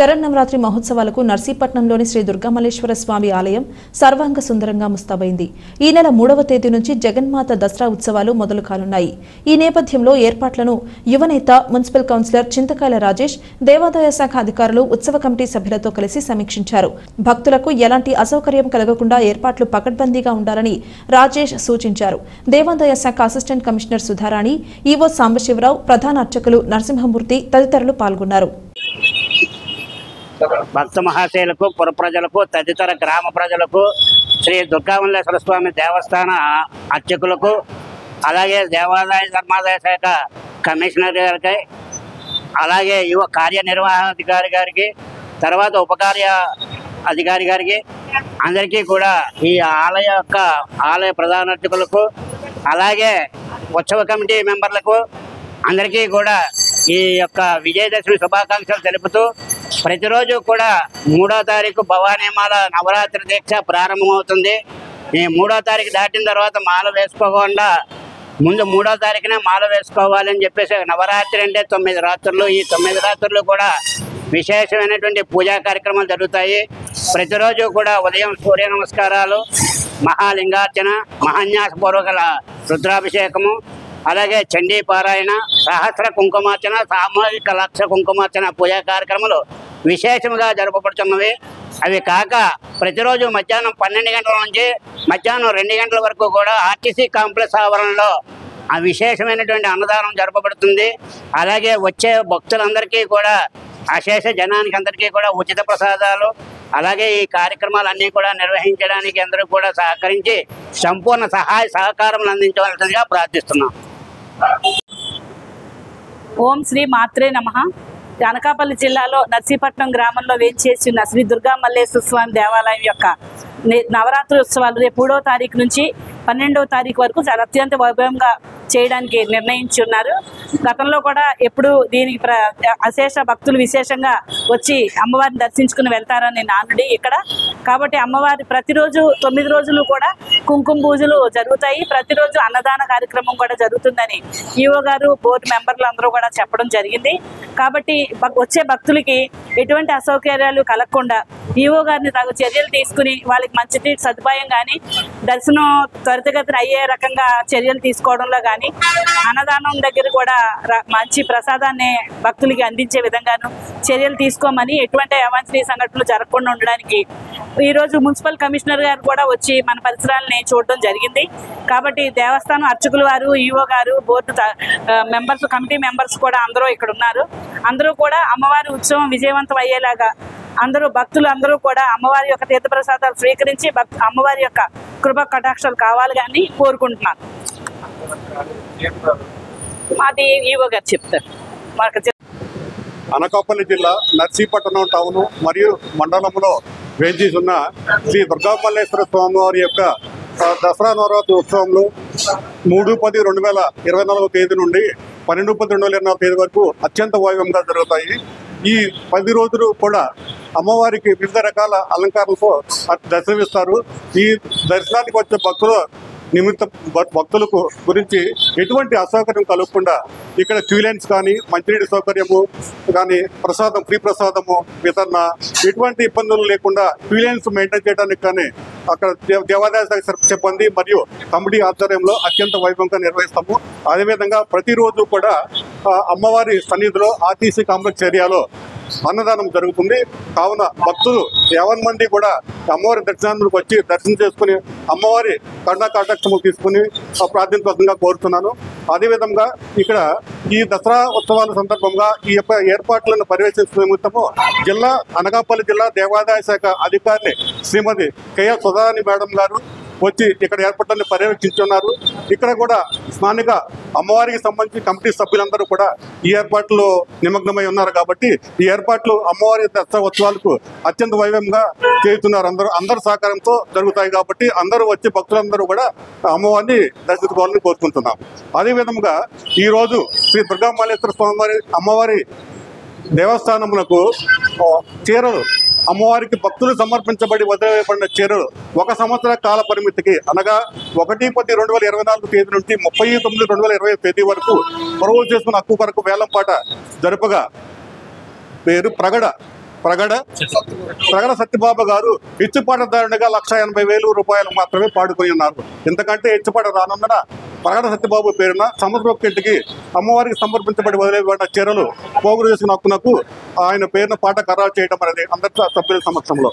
శరన్నవరాత్రి మహోత్సవాలకు నర్సీపట్నంలోని శ్రీ దుర్గామల్లేశ్వర స్వామి ఆలయం సర్వాంగ సుందరంగా ముస్తాబైంది. ఈ నెల 3వ తేదీ నుంచి జగన్మాత దసరా ఉత్సవాలు మొదలు కానున్నాయి. ఈ నేపథ్యంలో ఏర్పాట్లను యువనేత మున్సిపల్ కౌన్సిలర్ చింతకాయల రాజేష్, దేవాదాయ శాఖ అధికారులు ఉత్సవ కమిటీ సభ్యులతో కలిసి సమీక్షించారు. భక్తులకు ఎలాంటి అసౌకర్యం కలగకుండా ఏర్పాట్లు పకడ్బందీగా ఉండాలని రాజేష్ సూచించారు. దేవాదాయ శాఖ assistant commissioner Sudharani, EO Sambasivarao, ప్రధాన అర్చకులు నరసింహమూర్తి తదితరులు పాల్గొన్నారు. భక్త మహాశయులకు, పుర ప్రజలకు, తదితర గ్రామ ప్రజలకు, శ్రీ దుర్గామల్లేశ్వర స్వామి దేవస్థాన అర్చకులకు, అలాగే దేవాదాయ ధర్మాదాయ శాఖ కమిషనర్ గారికి, అలాగే యువ కార్యనిర్వహణాధికారి గారికి, తర్వాత ఉపకార్య అధికారి గారికి, అందరికీ కూడా ఈ ఆలయ ప్రధాన అర్చకులకు, అలాగే ఉత్సవ కమిటీ మెంబర్లకు అందరికీ కూడా ఈ యొక్క విజయదశమి శుభాకాంక్షలు తెలుపుతూ, ప్రతిరోజు కూడా 3వ తారీఖు భవానీమాల నవరాత్రి దీక్ష ప్రారంభమవుతుంది. ఈ 3వ తారీఖు దాటిన తర్వాత మాల వేసుకోకుండా ముందు 3వ తారీఖునే మాల వేసుకోవాలని చెప్పేసి, నవరాత్రి అంటే 9 రాత్రులు. ఈ 9 రాత్రులు కూడా విశేషమైనటువంటి పూజా కార్యక్రమాలు జరుగుతాయి. ప్రతిరోజు కూడా ఉదయం సూర్య నమస్కారాలు, మహాలింగార్చన, మహాన్యాసపూర్వక రుద్రాభిషేకము, అలాగే చండీ పారాయణ, సహస్ర కుంకుమార్చన, సామూహిక లక్ష కుంకుమార్చన పూజా కార్యక్రమాలు విశేషంగా జరపబడుతున్నవి. అవి కాక ప్రతిరోజు మధ్యాహ్నం 12 గంటల నుంచి మధ్యాహ్నం 2 గంటల వరకు కూడా ఆర్టీసీ కాంప్లెక్స్ ఆవరణలో ఆ విశేషమైనటువంటి అన్నదానం జరపబడుతుంది. అలాగే వచ్చే భక్తులందరికీ కూడా, అశేష జనానికి అందరికీ కూడా ఉచిత ప్రసాదాలు, అలాగే ఈ కార్యక్రమాలన్నీ కూడా నిర్వహించడానికి అందరూ కూడా సహకరించి సంపూర్ణ సహాయ సహకారం అందించవలసిందిగా ప్రార్థిస్తున్నాం. ఓం శ్రీ మాత్రే నమః. అనకాపల్లి జిల్లాలో నర్సీపట్నం గ్రామంలో వేంచేసి ఉన్న శ్రీ దుర్గామల్లేశ్వర స్వామి దేవాలయం యొక్క నవరాత్రి ఉత్సవాలు రేపు 3వ తారీఖు నుంచి 12వ తారీఖు వరకు చాలా అత్యంత వైభవంగా చేయడానికి నిర్ణయించి ఉన్నారు. గతంలో కూడా ఎప్పుడు దీనికి అశేష భక్తులు విశేషంగా వచ్చి అమ్మవారిని దర్శించుకుని వెళ్తారని నానుడి ఇక్కడ. కాబట్టి అమ్మవారి ప్రతిరోజు 9 రోజులు కూడా కుంకుమ పూజలు జరుగుతాయి. ప్రతిరోజు అన్నదాన కార్యక్రమం కూడా జరుగుతుందని ఈవో గారు, బోర్డు మెంబర్లు అందరూ కూడా చెప్పడం జరిగింది. కాబట్టి వచ్చే భక్తులకి ఎటువంటి అసౌకర్యాలు కలగకుండా ఈవో గారిని తగు చర్యలు తీసుకుని వాళ్ళకి మంచి సదుపాయం కానీ, దర్శనం త్వరితగతిన అయ్యే రకంగా చర్యలు తీసుకోవడంలో కానీ, అన్నదానం దగ్గర కూడా మంచి ప్రసాదాన్ని భక్తులకి అందించే విధంగాను చర్యలు తీసుకోమని, ఎటువంటి అవాంఛనీయ సంఘటనలు జరగకుండా ఉండడానికి ఈరోజు మున్సిపల్ కమిషనర్ గారు కూడా వచ్చి మన పరిసరాలని చూడడం జరిగింది. కాబట్టి దేవస్థానం అర్చకుల వారు, ఈవో గారు, బోర్డు మెంబర్స్, కమిటీ మెంబర్స్ కూడా అందరూ ఇక్కడ ఉన్నారు. అందరూ కూడా అమ్మవారి ఉత్సవం విజయవంతం అయ్యేలాగా అందరూ భక్తులు అందరూ కూడా అమ్మవారి యొక్క తీర్థప్రసాదాలు స్వీకరించి అమ్మవారి యొక్క కృపా కటాక్షాలు కావాలి కానీ కోరుకుంటున్నాను. మాది ఈవో గారు చెప్తారు. అనకాపల్లి జిల్లా నర్సీపట్నం టౌన్ మరియు మండలంలో వేంచేసి ఉన్న శ్రీ దుర్గామల్లేశ్వర స్వామి వారి యొక్క దసరా నవరాత్రి ఉత్సవంలో 3/10/2024 తేదీ నుండి 12/10/2024 తేదీ వరకు అత్యంత వైభవంగా జరుగుతాయి. ఈ 10 రోజులు కూడా అమ్మవారికి వివిధ రకాల అలంకారాలతో దర్శనమిస్తారు. ఈ దర్శనానికి వచ్చే భక్తులకు గురించి ఎటువంటి అసౌకర్యం కలగకుండా ఇక్కడ క్యూలెన్స్ కానీ, మంచినీటి సౌకర్యము కానీ, ప్రసాదం, ఫ్రీ ప్రసాదము వితరణ, ఎటువంటి ఇబ్బందులు లేకుండా క్యూలెన్స్ మెయింటైన్ చేయడానికి కానీ అక్కడ దేవాదాయ శాఖ సిబ్బంది మరియు కమిటీ ఆధ్వర్యంలో అత్యంత వైభవంగా నిర్వహిస్తాము. అదేవిధంగా ప్రతిరోజు కూడా అమ్మవారి సన్నిధిలో ఆర్టీసీ కాంప్లెక్స్ ఏరియాలో అన్నదానం జరుగుతుంది. కావున భక్తులు 50 మంది కూడా అమ్మవారి దర్శనానికి వచ్చి దర్శనం చేసుకుని అమ్మవారి కరుణా కటాక్షములు తీసుకుని ప్రార్థించవలసిందిగా కోరుతున్నాను. అదేవిధంగా ఇక్కడ ఈ దసరా ఉత్సవాల సందర్భంగా ఈ యొక్క ఏర్పాట్లను పర్యవేక్షించే నిమిత్తము అనకాపల్లి జిల్లా దేవాదాయ శాఖ అధికారిని శ్రీమతి కెఎస్ సుధారాణి మేడం గారు వచ్చి ఇక్కడ ఏర్పాట్లను పర్యవేక్షించున్నారు. ఇక్కడ కూడా స్థానిక అమ్మవారికి సంబంధించి కమిటీ సభ్యులందరూ కూడా ఈ ఏర్పాట్లో నిమగ్నమై ఉన్నారు. కాబట్టి ఈ ఏర్పాట్లు అమ్మవారి దసరా ఉత్సవాలకు అత్యంత వైభవంగా చేస్తున్నారు. అందరూ సహకారంతో జరుగుతాయి. కాబట్టి అందరూ వచ్చి భక్తులందరూ కూడా అమ్మవారిని దర్శించుకోవాలని కోరుకుంటున్నాం. అదేవిధంగా ఈరోజు శ్రీ దుర్గామల్లేశ్వర స్వామి అమ్మవారి దేవస్థానములకు చీరలు, అమ్మవారికి భక్తులు సమర్పించబడి వదిలివేయబడిన చీరలు 1 సంవత్సర కాల పరిమితికి అనగా 1/10/2024 తేదీ నుండి 30/9/2025 తేదీ వరకు కొనుగోలు చేసుకున్న హక్కు కొరకు వేలంపాట జరుపగా పేరు ప్రగడ ప్రగడ సత్యబాబు గారు ఇచ్చుపాటదారునిగా 1,80,000 రూపాయలు మాత్రమే పాడుకొని ఉన్నారు. ఇంతకంటే ఇచ్చుపాట రానుందన ప్రగడ సత్యబాబు పేరున సంవత్సరొక్కింటికి అమ్మవారికి సమర్పించబడి వదిలేబడిన చీరలు పోగులు చేసుకున్న హక్కునకు ఆయన పేరున పాట ఖరారు చేయడం అనేది అందరి సభ్యుల సమక్షంలో